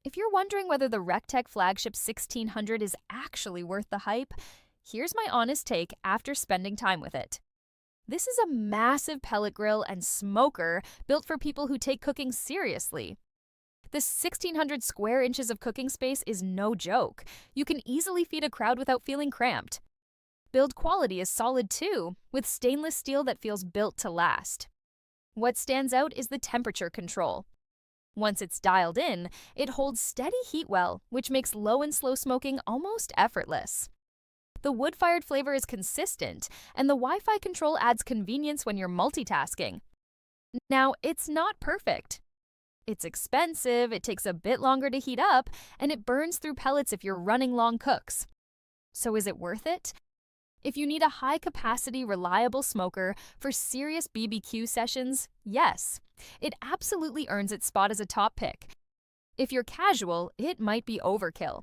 If you're wondering whether the Recteq Flagship 1600 is actually worth the hype, here's my honest take after spending time with it. This is a massive pellet grill and smoker built for people who take cooking seriously. The 1600 square inches of cooking space is no joke. You can easily feed a crowd without feeling cramped. Build quality is solid too, with stainless steel that feels built to last. What stands out is the temperature control. Once it's dialed in, it holds steady heat well, which makes low and slow smoking almost effortless. The wood-fired flavor is consistent, and the Wi-Fi control adds convenience when you're multitasking. Now, it's not perfect. It's expensive, it takes a bit longer to heat up, and it burns through pellets if you're running long cooks. So is it worth it? If you need a high-capacity, reliable smoker for serious BBQ sessions, yes, it absolutely earns its spot as a top pick. If you're casual, it might be overkill.